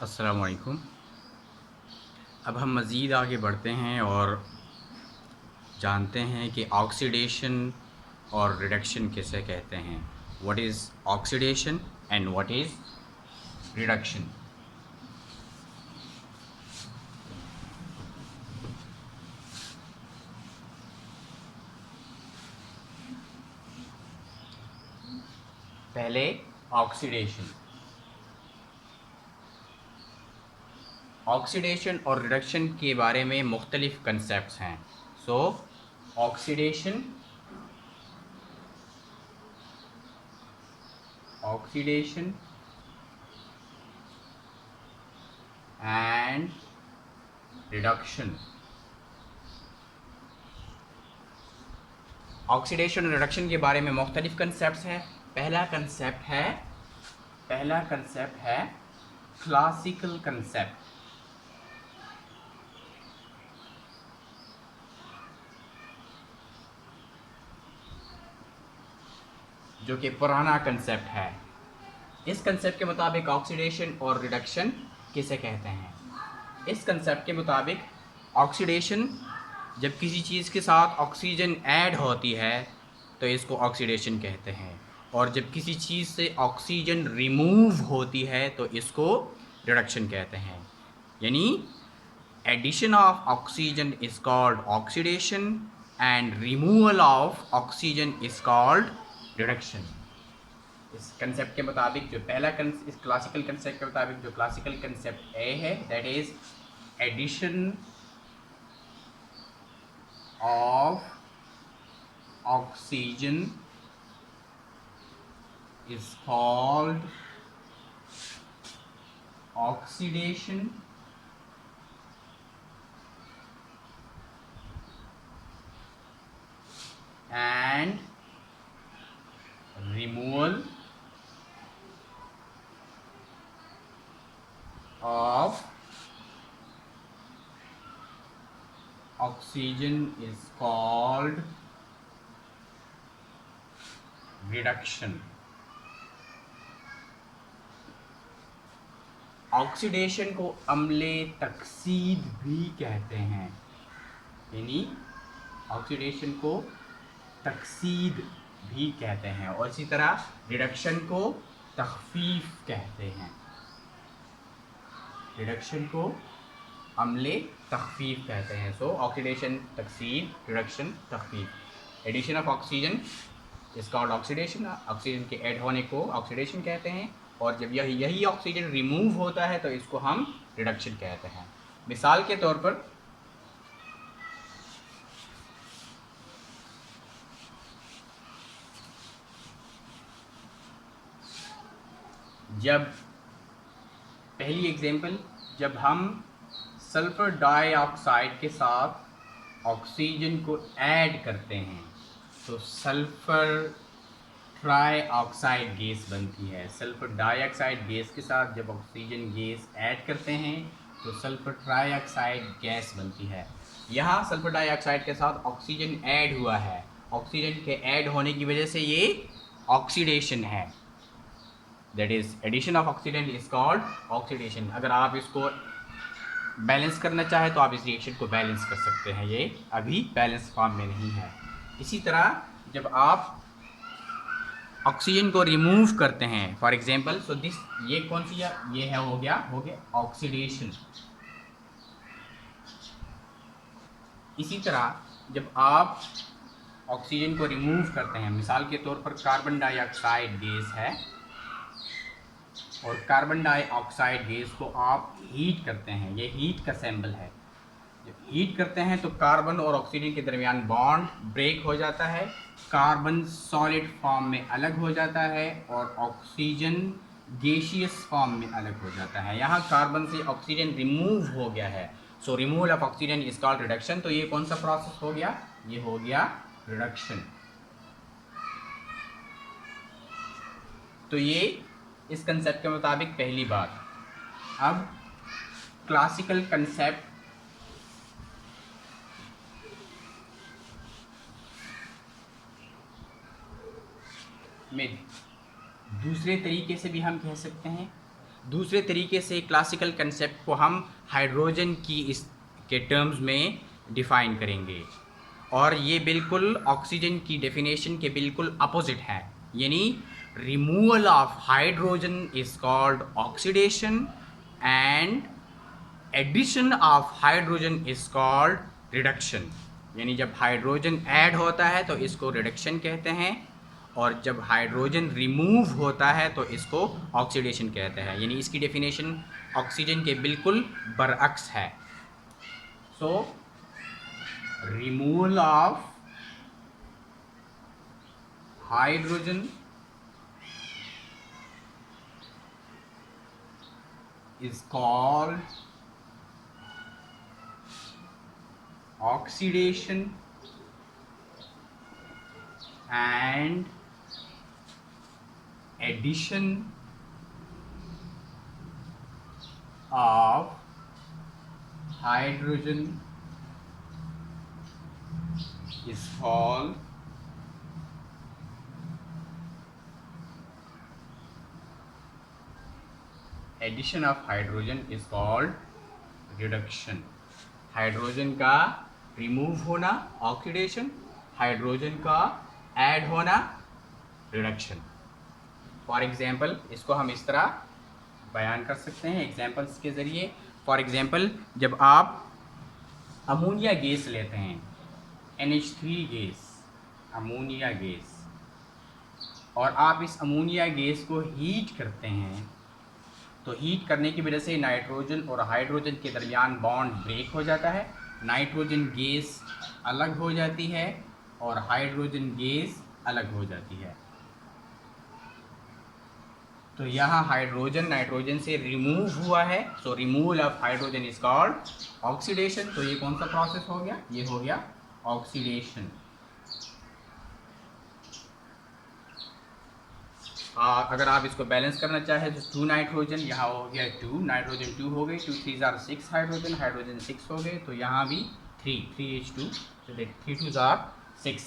अस्सलाम वालेकुम। अब हम मज़ीद आगे बढ़ते हैं और जानते हैं कि ऑक्सीडेशन और रिडक्शन किसे कहते हैं। What is oxidation and what is reduction. पहले ऑक्सीडेशन। ऑक्सीडेशन और रिडक्शन के बारे में मुख्तलिफ़ कंसेप्ट्स हैं। So oxidation oxidation and reduction. Oxidation और रिडक्शन के बारे में मुख्तलिफ़ कंसेप्ट्स हैं। पहला कंसेप्ट है क्लासिकल कंसेप्ट, जो कि पुराना कंसेप्ट है। इस कंसेप्ट के मुताबिक ऑक्सीडेशन और रिडक्शन किसे कहते हैं। इस कंसेप्ट के मुताबिक ऑक्सीडेशन जब किसी चीज़ के साथ ऑक्सीजन ऐड होती है तो इसको ऑक्सीडेशन कहते हैं, और जब किसी चीज़ से ऑक्सीजन रिमूव होती है तो इसको रिडक्शन कहते हैं। यानी addition of oxygen is called oxidation and removal of oxygen is called reduction। इस कंसेप्ट के मुताबिक जो इस क्लासिकल कंसेप्ट के मुताबिक जो क्लासिकल कंसेप्ट ए है, that is addition of oxygen is called oxidation and removal of oxygen is called reduction। Oxidation को अम्ले तकसीद भी कहते हैं, यानी ऑक्सीडेशन को तकसीद भी कहते हैं, और इसी तरह रिडक्शन को तखफीफ कहते हैं। रिडक्शन को अम्ले तखफीफ कहते हैं। सो ऑक्सीडेशन तकसीद, रिडक्शन तखफीफ। Addition of oxygen is called oxidation. Oxygen के ऐड होने को ऑक्सीडेशन कहते हैं, और जब यही ऑक्सीजन रिमूव होता है तो इसको हम रिडक्शन कहते हैं। मिसाल के तौर पर पहली एग्जांपल, जब हम सल्फर डाइऑक्साइड के साथ ऑक्सीजन को ऐड करते हैं तो सल्फर ट्राई ऑक्साइड गैस बनती है। सल्फर डाइऑक्साइड गैस के साथ जब ऑक्सीजन गैस ऐड करते हैं तो सल्फर ट्राई ऑक्साइड गैस बनती है। यहाँ सल्फर डाइऑक्साइड के साथ ऑक्सीजन ऐड हुआ है, ऑक्सीजन के ऐड होने की वजह से ये ऑक्सीडेशन है। That is addition of oxidant is called oxidation. अगर आप इसको बैलेंस करना चाहें तो आप इस रिएक्शन को बैलेंस कर सकते हैं, ये अभी बैलेंस फॉर्म में नहीं है। इसी तरह जब आप ऑक्सीजन को रिमूव करते हैं, फॉर एग्जांपल, सो दिस, ये कौन सी है, ये है हो गया ऑक्सीडेशन। इसी तरह जब आप ऑक्सीजन को रिमूव करते हैं, मिसाल के तौर पर कार्बन डाइऑक्साइड गैस है, और कार्बन डाइऑक्साइड गैस को आप हीट करते हैं, ये हीट का सैंपल है। जब हीट करते हैं तो कार्बन और ऑक्सीजन के दरमियान बॉन्ड ब्रेक हो जाता है, कार्बन सॉलिड फॉर्म में अलग हो जाता है और ऑक्सीजन गैसियस फॉर्म में अलग हो जाता है। यहाँ कार्बन से ऑक्सीजन रिमूव हो गया है, so removal of oxygen is called reduction. तो ये कौन सा प्रोसेस हो गया, ये हो गया रिडक्शन। तो ये इस कंसेप्ट के मुताबिक पहली बात। अब क्लासिकल कंसेप्ट में दूसरे तरीके से भी हम कह सकते हैं दूसरे तरीके से क्लासिकल कंसेप्ट को हम हाइड्रोजन की इस के टर्म्स में डिफ़ाइन करेंगे, और ये बिल्कुल ऑक्सीजन की डेफिनेशन के बिल्कुल अपोजिट है। यानी removal of hydrogen is called oxidation and addition of hydrogen is called reduction. यानी जब हाइड्रोजन ऐड होता है तो इसको रिडक्शन कहते हैं, और जब हाइड्रोजन रिमूव होता है तो इसको ऑक्सीडेशन कहते हैं। यानी इसकी डेफिनेशन ऑक्सीजन के बिल्कुल बरअक्स है। So removal of hydrogen is called oxidation and addition of hydrogen is called addition of hydrogen is called reduction. Hydrogen का रिमूव होना ऑक्सीडेशन, हाइड्रोजन का ऐड होना रिडक्शन। फॉर एग्जांपल इसको हम इस तरह बयान कर सकते हैं एग्जांपल्स के ज़रिए। फॉर एग्जांपल जब आप अमोनिया गैस लेते हैं, NH3 गैस, अमोनिया गैस, और आप इस अमोनिया गैस को हीट करते हैं, तो हीट करने की वजह से नाइट्रोजन और हाइड्रोजन के दरमियान बॉन्ड ब्रेक हो जाता है, नाइट्रोजन गैस अलग हो जाती है और हाइड्रोजन गैस अलग हो जाती है। तो यहाँ हाइड्रोजन नाइट्रोजन से रिमूव हुआ है, so removal of hydrogen is called oxidation. तो ये कौन सा प्रोसेस हो गया? ये हो गया ऑक्सीडेशन। अगर आप इसको बैलेंस करना चाहें तो 2 नाइट्रोजन, यहाँ हो गया 2 नाइट्रोजन, 2 हो गई, 2 3 आर 6 हाइड्रोजन, हाइड्रोजन 6 हो गए, तो यहाँ भी 3H2, so 3 2 आर 6।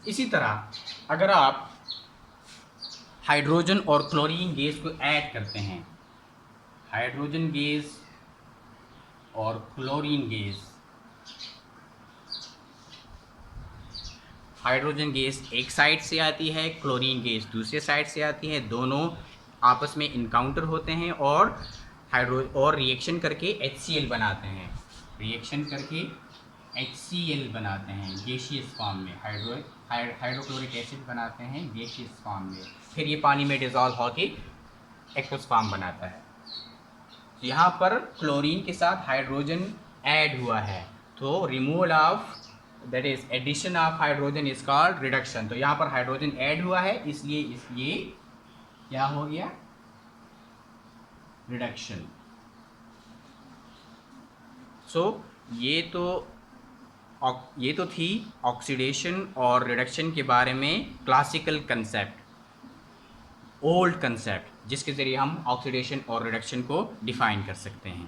इसी तरह अगर आप हाइड्रोजन और क्लोरीन गैस को ऐड करते हैं, हाइड्रोजन गैस और क्लोरीन गैस, हाइड्रोजन गैस एक साइड से आती है, क्लोरीन गैस दूसरे साइड से आती है, दोनों आपस में इनकाउंटर होते हैं और रिएक्शन करके HCl बनाते हैं, रिएक्शन करके HCl बनाते हैं गैसियस फॉर्म में, हाइड्रोक्लोरिक एसिड बनाते हैं गैसियस फॉर्म में, फिर ये पानी में डिज़ोल्व होके एक्वस फॉर्म बनाता है। तो यहाँ पर क्लोरीन के साथ हाइड्रोजन ऐड हुआ है, तो removal of that is addition of hydrogen is called reduction. तो यहाँ पर हाइड्रोजन ऐड हुआ है, इसलिए क्या हो गया? रिडक्शन। सो ये तो थी ऑक्सीडेशन और रिडक्शन के बारे में क्लासिकल कंसेप्ट, ओल्ड कंसेप्ट, जिसके ज़रिए हम ऑक्सीडेशन और रिडक्शन को डिफ़ाइन कर सकते हैं।